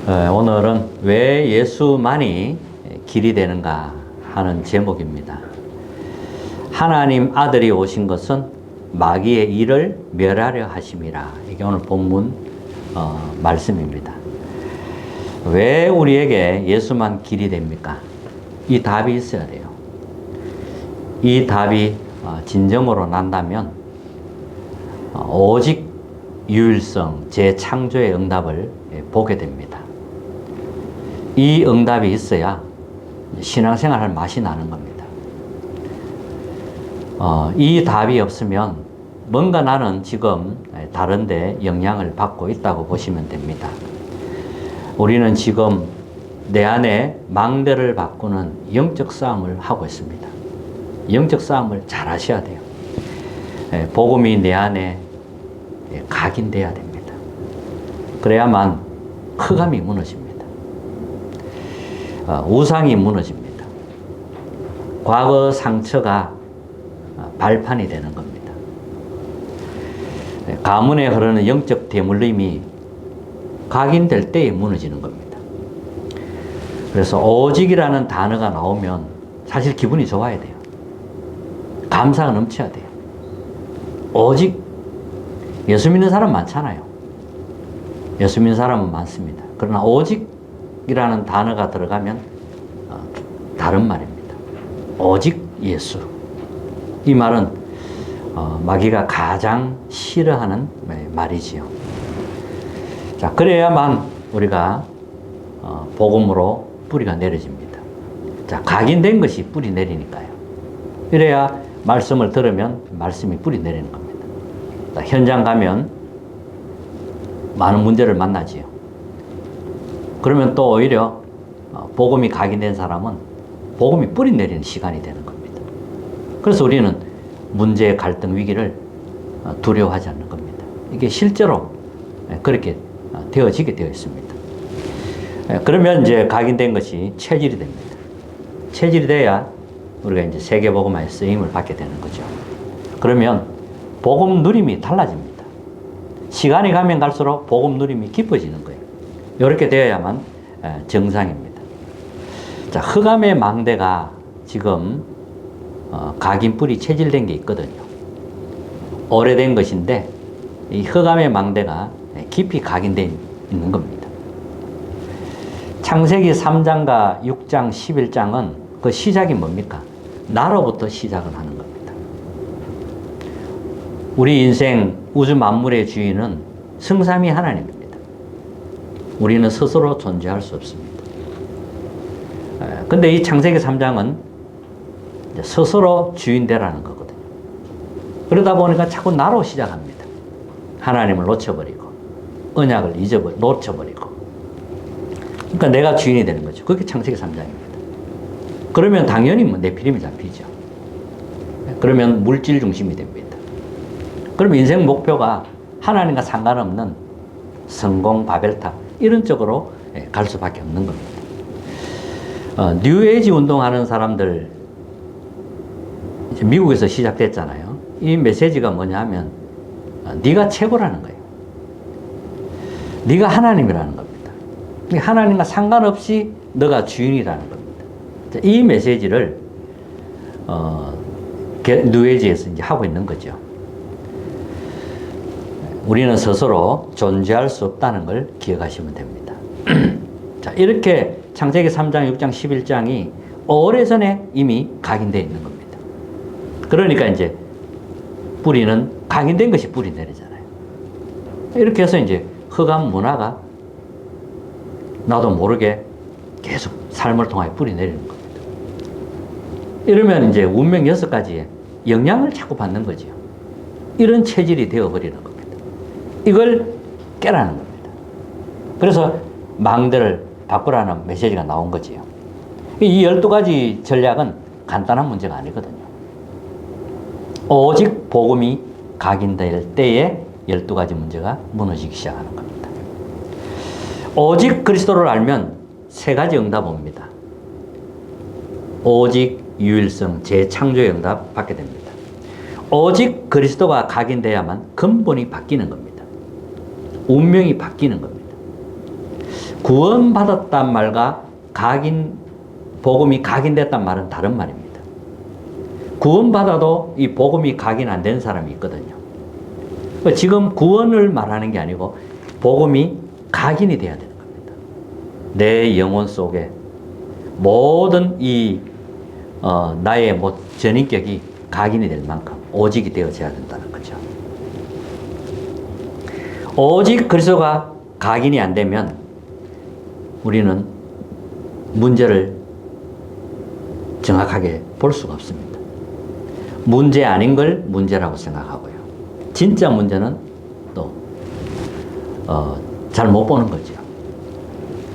오늘은 왜 예수만이 길이 되는가 하는 제목입니다. 하나님 아들이 오신 것은 마귀의 일을 멸하려 하심이라. 이게 오늘 본문 말씀입니다. 왜 우리에게 예수만 길이 됩니까? 이 답이 있어야 돼요. 이 답이 진정으로 난다면 오직 유일성, 재창조의 응답을 보게 됩니다. 이 응답이 있어야 신앙생활 할 맛이 나는 겁니다. 이 답이 없으면 뭔가 나는 지금 다른데 영향을 받고 있다고 보시면 됩니다. 우리는 지금 내 안에 망대를 바꾸는 영적 싸움을 하고 있습니다. 영적 싸움을 잘 하셔야 돼요. 복음이 내 안에 각인돼야 됩니다. 그래야만 흑암이 무너집니다. 우상이 무너집니다. 과거 상처가 발판이 되는 겁니다. 가문에 흐르는 영적 대물림이 각인될 때에 무너지는 겁니다. 그래서 오직이라는 단어가 나오면 사실 기분이 좋아야 돼요. 감사가 넘쳐야 돼요. 오직 예수 믿는 사람 많잖아요. 예수 믿는 사람은 많습니다. 그러나 오직이라는 단어가 들어가면 다른 말입니다. 오직 예수. 이 말은 마귀가 가장 싫어하는 말이지요. 자, 그래야만 우리가 복음으로 뿌리가 내려집니다. 자, 각인된 것이 뿌리 내리니까요. 이래야 말씀을 들으면 말씀이 뿌리 내리는 겁니다. 자, 현장 가면 많은 문제를 만나지요. 그러면 또 오히려 복음이 각인된 사람은 복음이 뿌리 내리는 시간이 되는 겁니다. 그래서 우리는 문제, 갈등, 위기를 두려워하지 않는 겁니다. 이게 실제로 그렇게 되어지게 되어 있습니다. 그러면 이제 각인된 것이 체질이 됩니다. 체질이 돼야 우리가 이제 세계복음화의 쓰임을 받게 되는 거죠. 그러면 복음 누림이 달라집니다. 시간이 가면 갈수록 복음 누림이 깊어지는 거예요. 이렇게 되어야만 정상입니다. 자, 흑암의 망대가 지금 각인 뿌리 체질된 게 있거든요. 오래된 것인데 이 흑암의 망대가 깊이 각인되어 있는 겁니다. 창세기 3장과 6장, 11장은 그 시작이 뭡니까? 나로부터 시작을 하는 겁니다. 우리 인생 우주 만물의 주인은 성삼위 하나님입니다. 우리는 스스로 존재할 수 없습니다. 근데 이 창세기 3장은 스스로 주인 되라는 거거든요. 그러다 보니까 자꾸 나로 시작합니다. 하나님을 놓쳐버리고, 언약을 놓쳐버리고. 그러니까 내가 주인이 되는 거죠. 그게 창세기 3장입니다. 그러면 당연히 네피림이 잡히죠. 그러면 물질 중심이 됩니다. 그럼 인생 목표가 하나님과 상관없는 성공, 바벨탑 이런 쪽으로 갈 수밖에 없는 겁니다. 뉴에이지 운동하는 사람들 이제 미국에서 시작됐잖아요. 이 메시지가 뭐냐면 네가 최고라는 거예요. 네가 하나님이라는 겁니다. 하나님과 상관없이 너가 주인이라는 겁니다. 이 메시지를 뉴에이지에서 이제 하고 있는 거죠. 우리는 스스로 존재할 수 없다는 걸 기억하시면 됩니다. 자, 이렇게 창세기 3장, 6장, 11장이 오래전에 이미 각인되어 있는 겁니다. 그러니까 이제 뿌리는 각인된 것이 뿌리 내리잖아요. 이렇게 해서 이제 흑암 문화가 나도 모르게 계속 삶을 통하여 뿌리 내리는 겁니다. 이러면 이제 운명 6가지에 영향을 자꾸 받는 거죠. 이런 체질이 되어버리는 겁니다. 이걸 깨라는 겁니다. 그래서 망대를 바꾸라는 메시지가 나온 거지요. 이 12가지 전략은 간단한 문제가 아니거든요. 오직 복음이 각인될 때에 12가지 문제가 무너지기 시작하는 겁니다. 오직 그리스도를 알면 3가지 응답 옵니다. 오직 유일성, 재창조의 응답 받게 됩니다. 오직 그리스도가 각인돼야만 근본이 바뀌는 겁니다. 운명이 바뀌는 겁니다. 구원받았단 말과 복음이 각인됐단 말은 다른 말입니다. 구원받아도 이 복음이 각인 안 된 사람이 있거든요. 지금 구원을 말하는 게 아니고 복음이 각인이 돼야 되는 겁니다. 내 영혼 속에 모든 나의 전인격이 각인이 될 만큼 오직이 되어져야 된다는 거죠. 오직 그리스도가 각인이 안 되면 우리는 문제를 정확하게 볼 수가 없습니다. 문제 아닌 걸 문제라고 생각하고요. 진짜 문제는 또 잘 못 보는 거죠.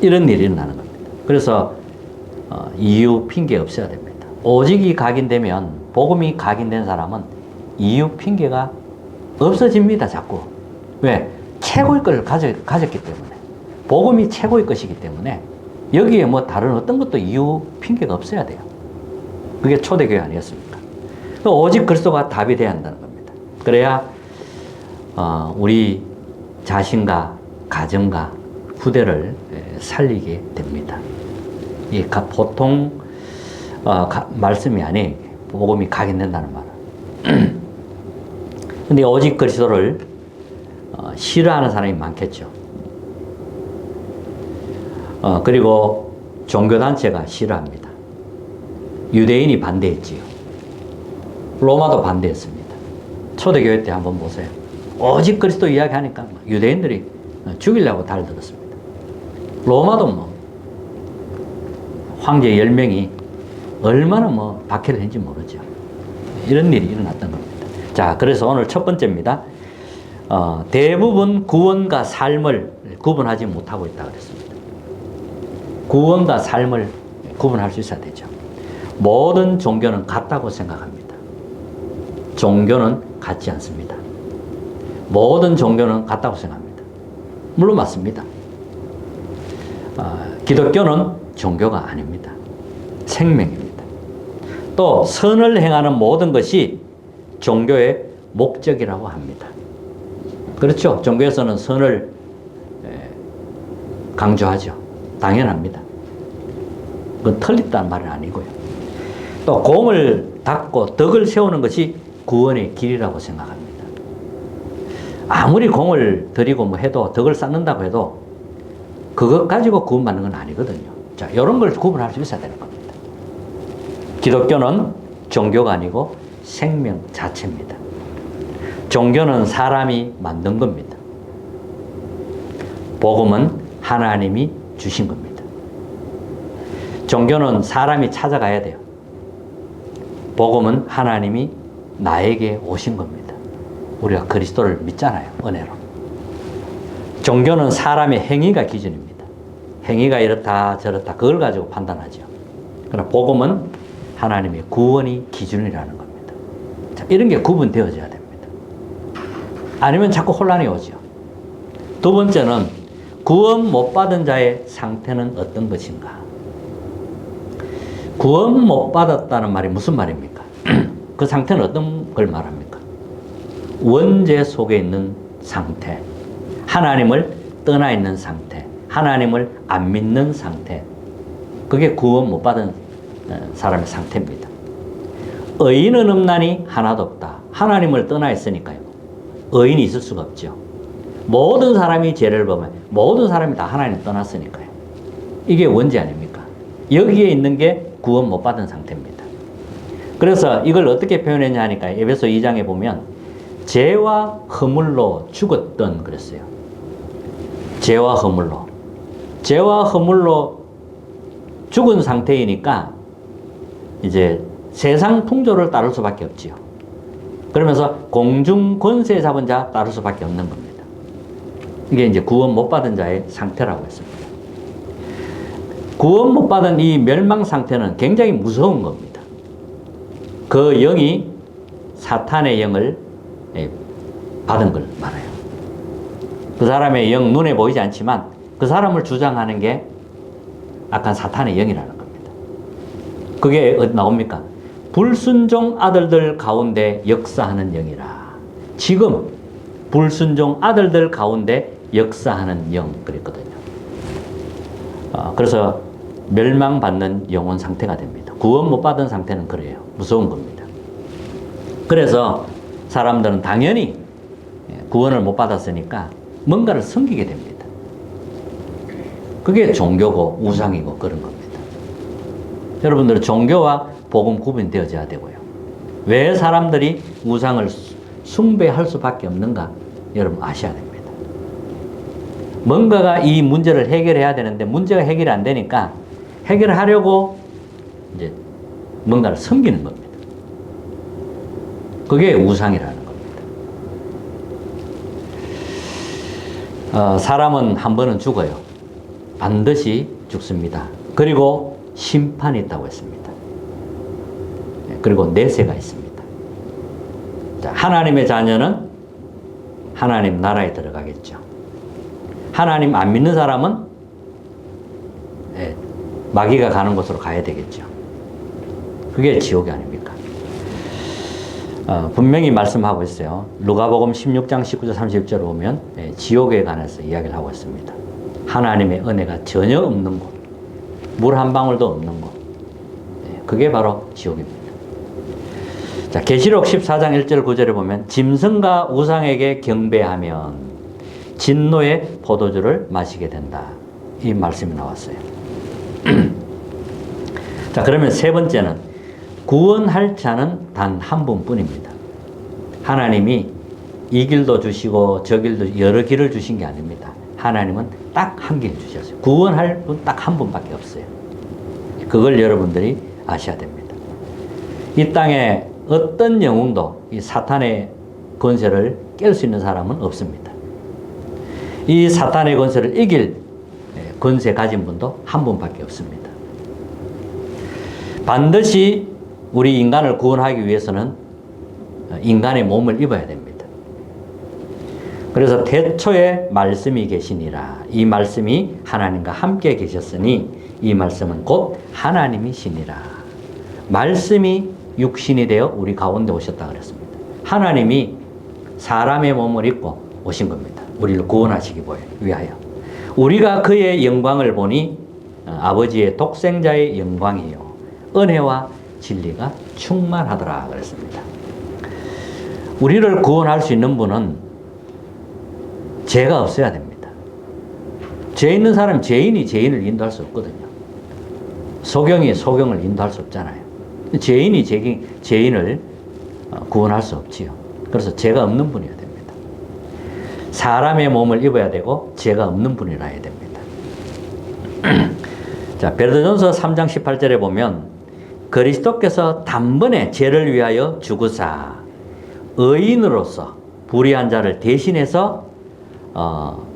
이런 일이 일어나는 겁니다. 그래서 이유, 핑계 없어야 됩니다. 오직이 각인되면, 복음이 각인된 사람은 이유, 핑계가 없어집니다. 자꾸. 왜? 최고의 걸 가졌기 때문에. 복음이 최고의 것이기 때문에 여기에 다른 어떤 것도 이유, 핑계가 없어야 돼요. 그게 초대교회 아니었습니까? 오직 그리스도가 답이 돼야 한다는 겁니다. 그래야 우리 자신과 가정과 후대를 살리게 됩니다. 이 보통 말씀이 아니에요. 복음이 각인된다는 말은. 근데 오직 그리스도를 싫어하는 사람이 많겠죠. 그리고 종교단체가 싫어합니다. 유대인이 반대했지요. 로마도 반대했습니다. 초대교회 때 한번 보세요. 오직 그리스도 이야기하니까 유대인들이 죽이려고 달들었습니다. 로마도 황제 10명이 얼마나 박해를 했는지 모르죠. 이런 일이 일어났던 겁니다. 자, 그래서 오늘 첫 번째입니다. 대부분 구원과 삶을 구분하지 못하고 있다고 그랬습니다. 구원과 삶을 구분할 수 있어야 되죠. 모든 종교는 같다고 생각합니다. 종교는 같지 않습니다. 모든 종교는 같다고 생각합니다. 물론 맞습니다. 기독교는 종교가 아닙니다. 생명입니다. 또 선을 행하는 모든 것이 종교의 목적이라고 합니다. 그렇죠. 종교에서는 선을 강조하죠. 당연합니다. 그건 틀렸다는 말은 아니고요. 또 공을 닦고 덕을 세우는 것이 구원의 길이라고 생각합니다. 아무리 공을 들이고 해도 덕을 쌓는다고 해도 그것 가지고 구원받는 건 아니거든요. 자, 이런 걸 구분할 수 있어야 되는 겁니다. 기독교는 종교가 아니고 생명 자체입니다. 종교는 사람이 만든 겁니다. 복음은 하나님이 주신 겁니다. 종교는 사람이 찾아가야 돼요. 복음은 하나님이 나에게 오신 겁니다. 우리가 그리스도를 믿잖아요. 은혜로. 종교는 사람의 행위가 기준입니다. 행위가 이렇다 저렇다 그걸 가지고 판단하죠. 그러나 복음은 하나님의 구원이 기준이라는 겁니다. 자, 이런 게 구분되어져야 됩니다. 아니면 자꾸 혼란이 오죠. 두 번째는 구원 못 받은 자의 상태는 어떤 것인가? 구원 못 받았다는 말이 무슨 말입니까? 그 상태는 어떤 걸 말합니까? 원죄 속에 있는 상태, 하나님을 떠나 있는 상태, 하나님을 안 믿는 상태, 그게 구원 못 받은 사람의 상태입니다. 의인은 없나니 하나도 없다. 하나님을 떠나 있으니까요. 의인이 있을 수가 없죠. 모든 사람이 죄를 범해 모든 사람이 다 하나님을 떠났으니까요. 이게 원죄 아닙니까? 여기에 있는 게 구원 못 받은 상태입니다. 그래서 이걸 어떻게 표현했냐 하니까 에베소 2장에 보면 죄와 허물로 죽었던 그랬어요. 죄와 허물로. 죄와 허물로 죽은 상태이니까 이제 세상 풍조를 따를 수밖에 없지요. 그러면서 공중 권세 잡은 자 따를 수밖에 없는 겁니다. 이게 이제 구원 못 받은 자의 상태라고 했습니다. 구원 못 받은 이 멸망 상태는 굉장히 무서운 겁니다. 그 영이 사탄의 영을 받은 걸 말해요. 그 사람의 영 눈에 보이지 않지만 그 사람을 주장하는 게 악한 사탄의 영이라는 겁니다. 그게 어디 나옵니까? 불순종 아들들 가운데 역사하는 영이라. 지금 불순종 아들들 가운데 역사하는 영 그랬거든요. 그래서 멸망받는 영혼 상태가 됩니다. 구원 못 받은 상태는 그래요. 무서운 겁니다. 그래서 사람들은 당연히 구원을 못 받았으니까 뭔가를 섬기게 됩니다. 그게 종교고 우상이고 그런 겁니다. 여러분들은 종교와 복음 구분되어져야 되고요. 왜 사람들이 우상을 숭배할 수밖에 없는가? 여러분 아셔야 됩니다. 뭔가가 이 문제를 해결해야 되는데 문제가 해결이 안 되니까 해결하려고 이제 뭔가를 섬기는 겁니다. 그게 우상이라는 겁니다. 사람은 한 번은 죽어요. 반드시 죽습니다. 그리고 심판이 있다고 했습니다. 그리고 내세가 있습니다. 자, 하나님의 자녀는 하나님 나라에 들어가겠죠. 하나님 안 믿는 사람은 마귀가 가는 곳으로 가야 되겠죠. 그게 지옥이 아닙니까? 분명히 말씀하고 있어요. 누가복음 16장 19절 30절을 보면 지옥에 관해서 이야기를 하고 있습니다. 하나님의 은혜가 전혀 없는 곳, 물 한 방울도 없는 곳, 그게 바로 지옥입니다. 자, 계시록 14장 1절 9절에 보면 짐승과 우상에게 경배하면 진노의 포도주를 마시게 된다. 이 말씀이 나왔어요. 자, 그러면 세 번째는 구원할 자는 단 한 분뿐입니다. 하나님이 이 길도 주시고 저 길도 여러 길을 주신 게 아닙니다. 하나님은 딱 한 길 주셨어요. 구원할 분 딱 한 분밖에 없어요. 그걸 여러분들이 아셔야 됩니다. 이 땅에 어떤 영웅도 이 사탄의 권세를 깰 수 있는 사람은 없습니다. 이 사탄의 권세를 이길 권세 가진 분도 한 분밖에 없습니다. 반드시 우리 인간을 구원하기 위해서는 인간의 몸을 입어야 됩니다. 그래서 태초에 말씀이 계시니라. 이 말씀이 하나님과 함께 계셨으니 이 말씀은 곧 하나님이시니라. 말씀이 육신이 되어 우리 가운데 오셨다 그랬습니다. 하나님이 사람의 몸을 입고 오신 겁니다. 우리를 구원하시기 위하여. 우리가 그의 영광을 보니 아버지의 독생자의 영광이요 은혜와 진리가 충만하더라 그랬습니다. 우리를 구원할 수 있는 분은 죄가 없어야 됩니다. 죄 있는 사람, 죄인이 죄인을 인도할 수 없거든요. 소경이 소경을 인도할 수 없잖아요. 죄인이 죄인을 구원할 수 없지요. 그래서 죄가 없는 분이어야 됩니다. 사람의 몸을 입어야 되고 죄가 없는 분이라 해야 됩니다. 자, 베드로전서 3장 18절에 보면 그리스도께서 단번에 죄를 위하여 죽으사 의인으로서 불의한 자를 대신해서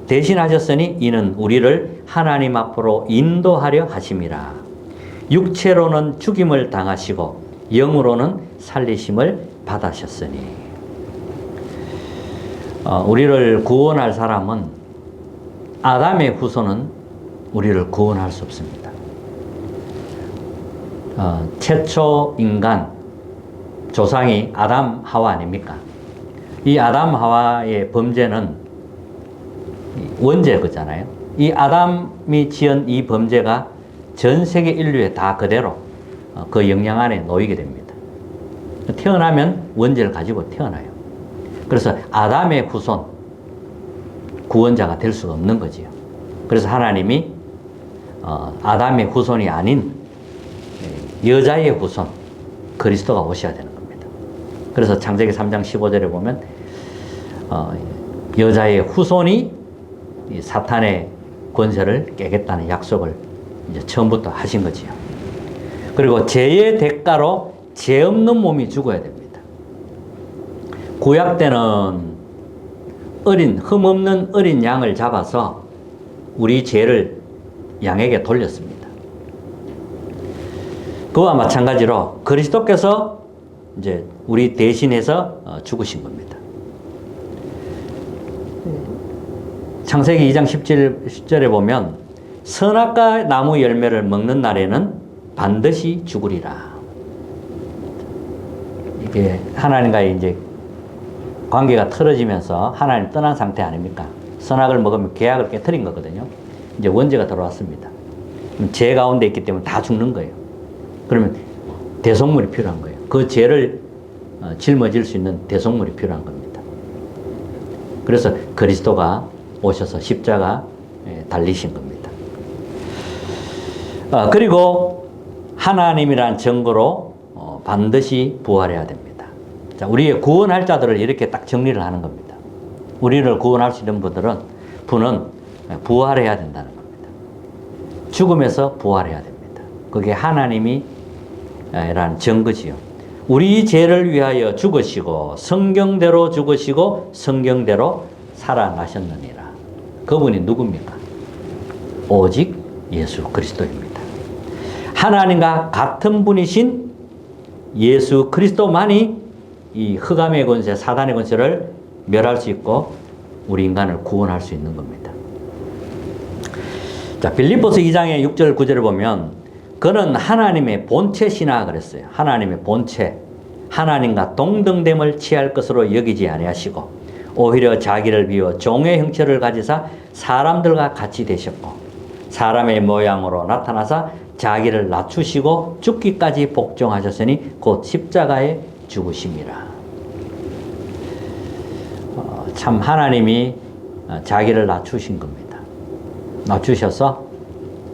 대신하셨으니 이는 우리를 하나님 앞으로 인도하려 하심이라. 육체로는 죽임을 당하시고 영으로는 살리심을 받으셨으니. 우리를 구원할 사람은 아담의 후손은 우리를 구원할 수 없습니다. 최초 인간 조상이 아담 하와 아닙니까? 이 아담 하와의 범죄는 원죄 거잖아요. 이 아담이 지은 이 범죄가 전 세계 인류에 다 그대로 그 영향 안에 놓이게 됩니다. 태어나면 원죄를 가지고 태어나요. 그래서 아담의 후손, 구원자가 될 수가 없는 거지요. 그래서 하나님이 아담의 후손이 아닌 여자의 후손, 그리스도가 오셔야 되는 겁니다. 그래서 창세기 3장 15절에 보면 여자의 후손이 이 사탄의 권세를 깨겠다는 약속을 이제 처음부터 하신 거지요. 그리고 죄의 대가로 죄 없는 몸이 죽어야 됩니다. 구약 때는 흠없는 어린 양을 잡아서 우리 죄를 양에게 돌렸습니다. 그와 마찬가지로 그리스도께서 이제 우리 대신해서 죽으신 겁니다. 창세기 2장 10절에 보면 선악과 나무 열매를 먹는 날에는 반드시 죽으리라. 이게 하나님과의 이제 관계가 틀어지면서 하나님 떠난 상태 아닙니까? 선악을 먹으면 계약을 깨뜨린 거거든요. 이제 원죄가 들어왔습니다. 죄 가운데 있기 때문에 다 죽는 거예요. 그러면 대속물이 필요한 거예요. 그 죄를 짊어질 수 있는 대속물이 필요한 겁니다. 그래서 그리스도가 오셔서 십자가 달리신 겁니다. 그리고 하나님이란 증거로 반드시 부활해야 됩니다. 자, 우리의 구원할 자들을 이렇게 딱 정리를 하는 겁니다. 우리를 구원할 수 있는 분은 부활해야 된다는 겁니다. 죽음에서 부활해야 됩니다. 그게 하나님이 라는 증거지요. 우리 죄를 위하여 죽으시고 성경대로 죽으시고 성경대로 살아나셨느니라. 그분이 누굽니까? 오직 예수 그리스도입니다. 하나님과 같은 분이신 예수 그리스도만이 이 흑암의 권세, 사단의 권세를 멸할 수 있고 우리 인간을 구원할 수 있는 겁니다. 자, 빌립보서 2장의 6절 9절을 보면 그는 하나님의 본체시나 그랬어요. 하나님의 본체, 하나님과 동등됨을 취할 것으로 여기지 아니하시고 오히려 자기를 비워 종의 형체를 가지사 사람들과 같이 되셨고 사람의 모양으로 나타나사 자기를 낮추시고 죽기까지 복종하셨으니 곧 십자가에 죽으심이라. 참 하나님이 자기를 낮추신 겁니다. 낮추셔서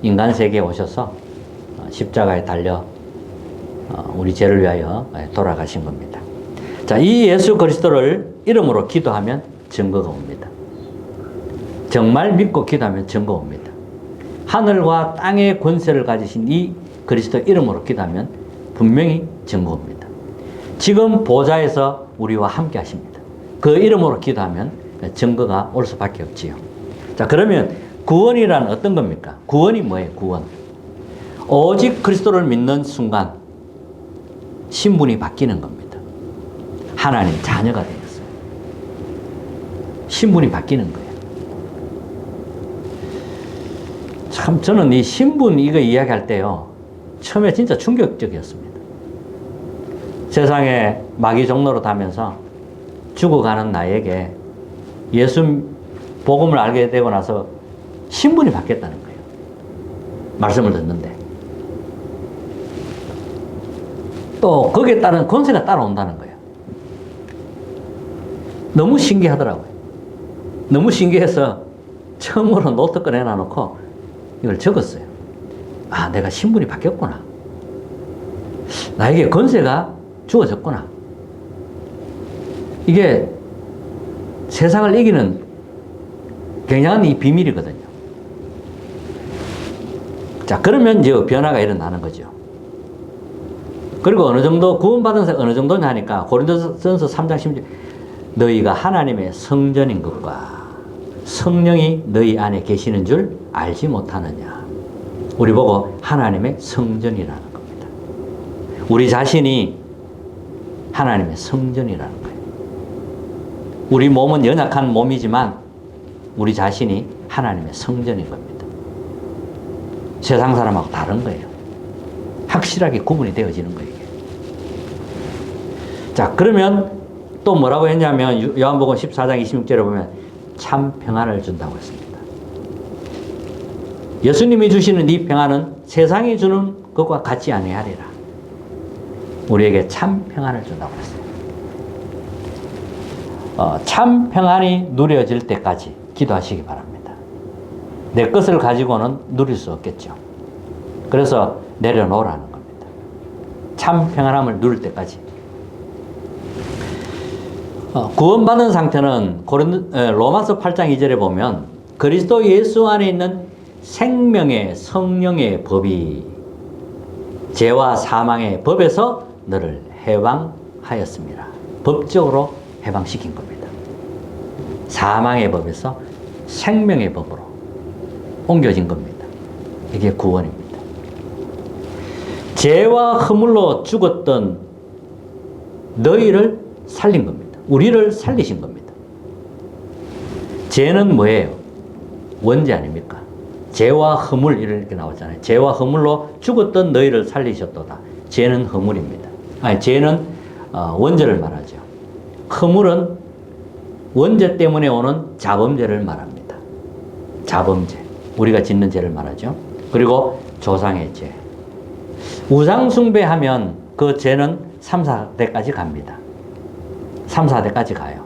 인간 세계에 오셔서 십자가에 달려 우리 죄를 위하여 돌아가신 겁니다. 자, 이 예수 그리스도를 이름으로 기도하면 증거가 옵니다. 정말 믿고 기도하면 증거 옵니다. 하늘과 땅의 권세를 가지신 이 그리스도 이름으로 기도하면 분명히 증거 옵니다. 지금 보좌에서 우리와 함께 하십니다. 그 이름으로 기도하면 증거가 올 수밖에 없지요. 자, 그러면 구원이란 어떤 겁니까? 구원이 뭐예요? 구원. 오직 그리스도를 믿는 순간 신분이 바뀌는 겁니다. 하나님 자녀가 되었어요. 신분이 바뀌는 거예요. 참 저는 이 신분 이거 이야기할 때요, 처음에 진짜 충격적이었습니다. 세상에 마귀 종로로 다면서 죽어가는 나에게 예수 복음을 알게 되고 나서 신분이 바뀌었다는 거예요. 말씀을 듣는데. 또 거기에 따른 권세가 따라온다는 거예요. 너무 신기하더라고요. 너무 신기해서 처음으로 노트 꺼내놔놓고 이걸 적었어요. 아, 내가 신분이 바뀌었구나. 나에게 권세가 주어졌구나. 이게 세상을 이기는 굉장한 이 비밀이거든요. 자, 그러면 이제 변화가 일어나는 거죠. 그리고 어느 정도 구원받은 사람 어느 정도냐 하니까 고린도전서 3장 16절 너희가 하나님의 성전인 것과 성령이 너희 안에 계시는 줄 알지 못하느냐. 우리 보고 하나님의 성전이라는 겁니다. 우리 자신이 하나님의 성전이라는 거예요. 우리 몸은 연약한 몸이지만 우리 자신이 하나님의 성전인 겁니다. 세상 사람하고 다른 거예요. 확실하게 구분이 되어지는 거예요. 자, 그러면 또 뭐라고 했냐면 요한복음 14장 26절에 보면 참 평안을 준다고 했습니다. 예수님이 주시는 이 평안은 세상이 주는 것과 같지 아니하리라. 우리에게 참 평안을 준다고 했어요. 참 평안이 누려질 때까지 기도하시기 바랍니다. 내 것을 가지고는 누릴 수 없겠죠. 그래서 내려놓으라는 겁니다. 참 평안함을 누릴 때까지. 구원받은 상태는 로마서 8장 2절에 보면 그리스도 예수 안에 있는 생명의 성령의 법이 죄와 사망의 법에서 너를 해방하였습니다. 법적으로 해방시킨 겁니다. 사망의 법에서 생명의 법으로 옮겨진 겁니다. 이게 구원입니다. 죄와 허물로 죽었던 너희를 살린 겁니다. 우리를 살리신 겁니다. 죄는 뭐예요? 원죄 아닙니까? 죄와 허물 이렇게 나오잖아요. 죄와 허물로 죽었던 너희를 살리셨도다. 죄는 허물입니다. 아니, 죄는 원죄를 말하죠. 허물은 원죄 때문에 오는 자범죄를 말합니다. 자범죄. 우리가 짓는 죄를 말하죠. 그리고 조상의 죄. 우상숭배하면 그 죄는 3, 4대까지 갑니다. 3, 4대까지 가요.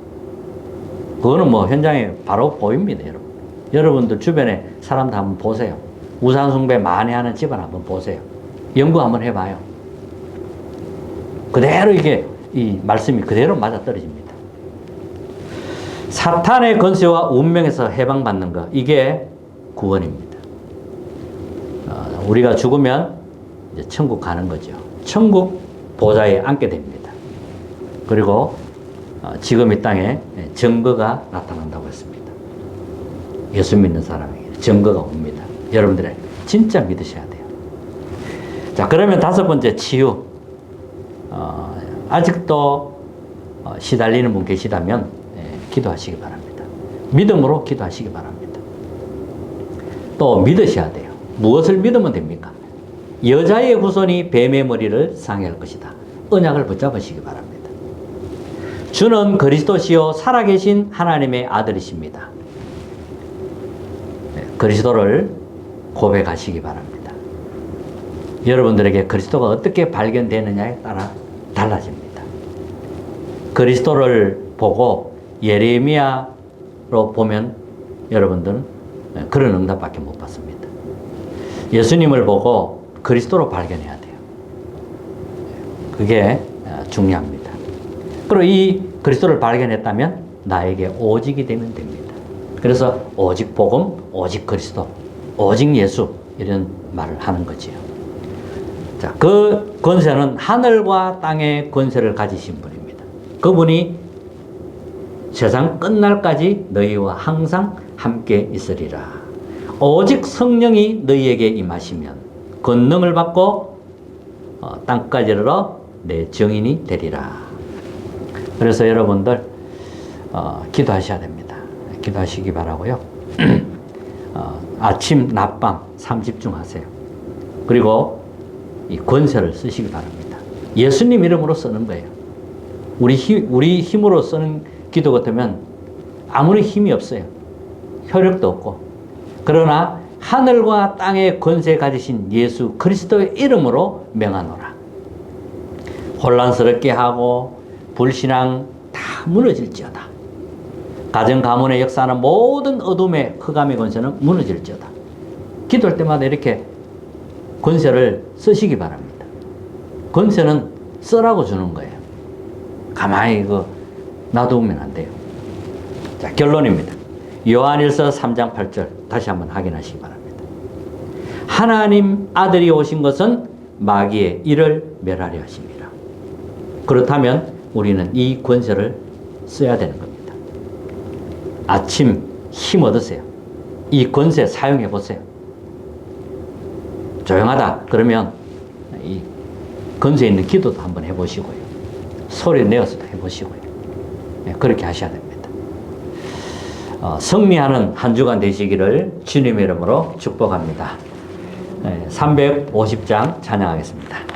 그거는 뭐 현장에 바로 보입니다, 여러분. 여러분들 주변에 사람들 한번 보세요. 우상숭배 많이 하는 집안 한번 보세요. 연구 한번 해봐요. 그대로 이게 이 말씀이 그대로 맞아떨어집니다. 사탄의 권세와 운명에서 해방받는 것, 이게 구원입니다. 우리가 죽으면 이제 천국 가는 거죠. 천국 보좌에 앉게 됩니다. 그리고 지금 이 땅에 증거가 나타난다고 했습니다. 예수 믿는 사람에게 증거가 옵니다. 여러분들의 진짜 믿으셔야 돼요. 자, 그러면 5번째 치유. 아직도 시달리는 분 계시다면 기도하시기 바랍니다. 믿음으로 기도하시기 바랍니다. 또 믿으셔야 돼요. 무엇을 믿으면 됩니까? 여자의 후손이 뱀의 머리를 상해할 것이다. 언약을 붙잡으시기 바랍니다. 주는 그리스도시요 살아계신 하나님의 아들이십니다. 그리스도를 고백하시기 바랍니다. 여러분들에게 그리스도가 어떻게 발견되느냐에 따라 달라집니다. 그리스도를 보고 예레미야로 보면 여러분들은 그런 응답밖에 못 받습니다. 예수님을 보고 그리스도로 발견해야 돼요. 그게 중요합니다. 그리고 이 그리스도를 발견했다면 나에게 오직이 되면 됩니다. 그래서 오직 복음, 오직 그리스도, 오직 예수 이런 말을 하는 거지요. 자, 그 권세는 하늘과 땅의 권세를 가지신 분입니다. 그분이 세상 끝날까지 너희와 항상 함께 있으리라. 오직 성령이 너희에게 임하시면 권능을 받고 땅까지 이르러 내 증인이 되리라. 그래서 여러분들 기도하셔야 됩니다. 기도하시기 바라고요. 아침, 낮밤 3집중하세요. 그리고 이 권세를 쓰시기 바랍니다. 예수님 이름으로 쓰는 거예요. 우리 힘으로 쓰는 기도 같으면 아무리 힘이 없어요. 효력도 없고. 그러나 하늘과 땅의 권세 가지신 예수 그리스도의 이름으로 명하노라. 혼란스럽게 하고 불신앙 다 무너질지어다. 가정 가문의 역사는 모든 어둠의 흑암의 권세는 무너질지어다. 기도할 때마다 이렇게 권세를 쓰시기 바랍니다. 권세는 쓰라고 주는 거예요. 가만히 이거 놔두면 안 돼요. 자, 결론입니다. 요한일서 3장 8절 다시 한번 확인하시기 바랍니다. 하나님 아들이 오신 것은 마귀의 일을 멸하려 하심이라. 그렇다면 우리는 이 권세를 써야 되는 겁니다. 아침 힘 얻으세요. 이 권세 사용해 보세요. 조용하다 그러면 이 권세 있는 기도도 한번 해보시고요. 소리 내어서도 해보시고요. 그렇게 하셔야 됩니다. 승리하는 한 주간 되시기를 주님의 이름으로 축복합니다. 350장 찬양하겠습니다.